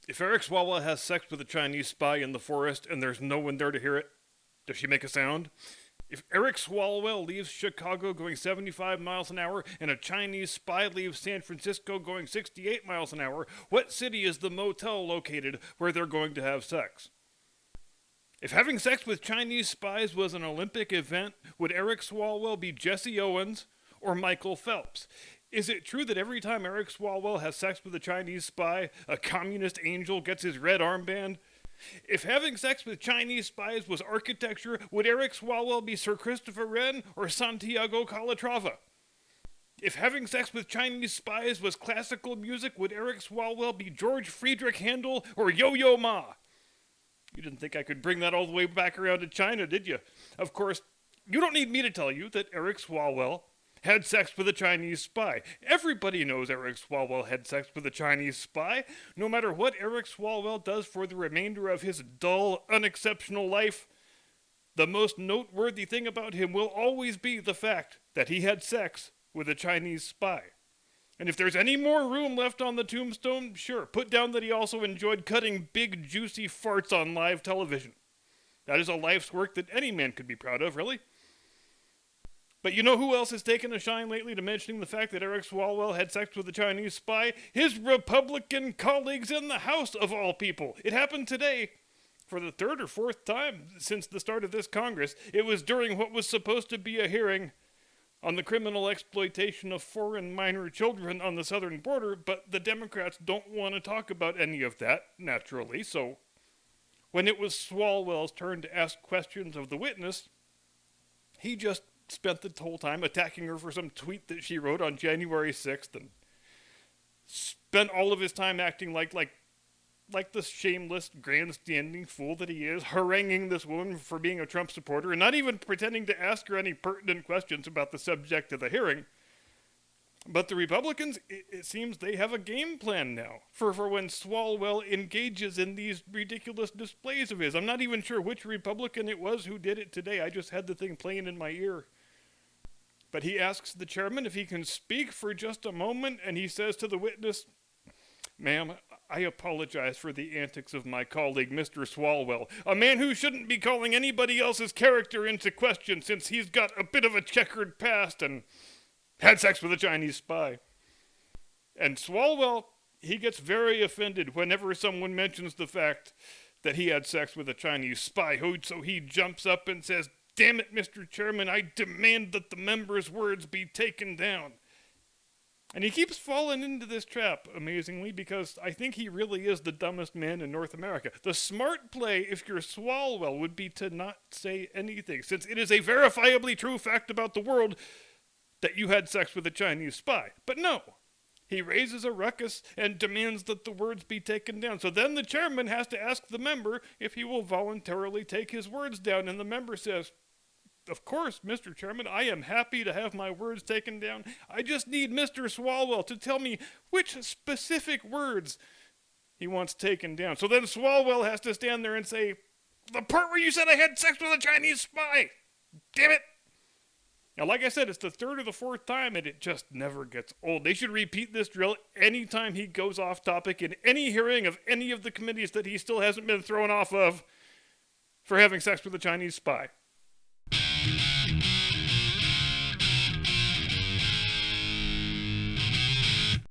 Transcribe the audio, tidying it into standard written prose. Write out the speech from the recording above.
If Eric Swalwell has sex with a Chinese spy in the forest and there's no one there to hear it, does she make a sound? If Eric Swalwell leaves Chicago going 75 miles an hour and a Chinese spy leaves San Francisco going 68 miles an hour, what city is the motel located where they're going to have sex? If having sex with Chinese spies was an Olympic event, would Eric Swalwell be Jesse Owens or Michael Phelps? Is it true that every time Eric Swalwell has sex with a Chinese spy, a communist angel gets his red armband? If having sex with Chinese spies was architecture, would Eric Swalwell be Sir Christopher Wren or Santiago Calatrava? If having sex with Chinese spies was classical music, would Eric Swalwell be George Friedrich Handel or Yo-Yo Ma? You didn't think I could bring that all the way back around to China, did you? Of course, you don't need me to tell you that Eric Swalwell had sex with a Chinese spy. Everybody knows Eric Swalwell had sex with a Chinese spy. No matter what Eric Swalwell does for the remainder of his dull, unexceptional life, the most noteworthy thing about him will always be the fact that he had sex with a Chinese spy. And if there's any more room left on the tombstone, sure, put down that he also enjoyed cutting big, juicy farts on live television. That is a life's work that any man could be proud of, really. But you know who else has taken a shine lately to mentioning the fact that Eric Swalwell had sex with a Chinese spy? His Republican colleagues in the House, of all people. It happened today. For the third or fourth time since the start of this Congress, it was during what was supposed to be a hearing on the criminal exploitation of foreign minor children on the southern border, but the Democrats don't want to talk about any of that, naturally, so when it was Swalwell's turn to ask questions of the witness, he just spent the whole time attacking her for some tweet that she wrote on January 6th and spent all of his time acting like the shameless, grandstanding fool that he is, haranguing this woman for being a Trump supporter and not even pretending to ask her any pertinent questions about the subject of the hearing. But the Republicans, it seems they have a game plan now for when Swalwell engages in these ridiculous displays of his. I'm not even sure which Republican it was who did it today. I just had the thing playing in my ear. But he asks the chairman if he can speak for just a moment, and he says to the witness, "Ma'am, I apologize for the antics of my colleague, Mr. Swalwell, a man who shouldn't be calling anybody else's character into question since he's got a bit of a checkered past and had sex with a Chinese spy." And Swalwell, he gets very offended whenever someone mentions the fact that he had sex with a Chinese spy. So he jumps up and says, "Damn it, Mr. Chairman, I demand that the member's words be taken down." And he keeps falling into this trap, amazingly, because I think he really is the dumbest man in North America. The smart play, if you're Swalwell, would be to not say anything, since it is a verifiably true fact about the world that you had sex with a Chinese spy. But no, he raises a ruckus and demands that the words be taken down. So then the chairman has to ask the member if he will voluntarily take his words down, and the member says, "Of course, Mr. Chairman, I am happy to have my words taken down. I just need Mr. Swalwell to tell me which specific words he wants taken down." So then Swalwell has to stand there and say, "The part where you said I had sex with a Chinese spy! Damn it!" Now, like I said, it's the third or the fourth time, and it just never gets old. They should repeat this drill anytime he goes off topic in any hearing of any of the committees that he still hasn't been thrown off of for having sex with a Chinese spy.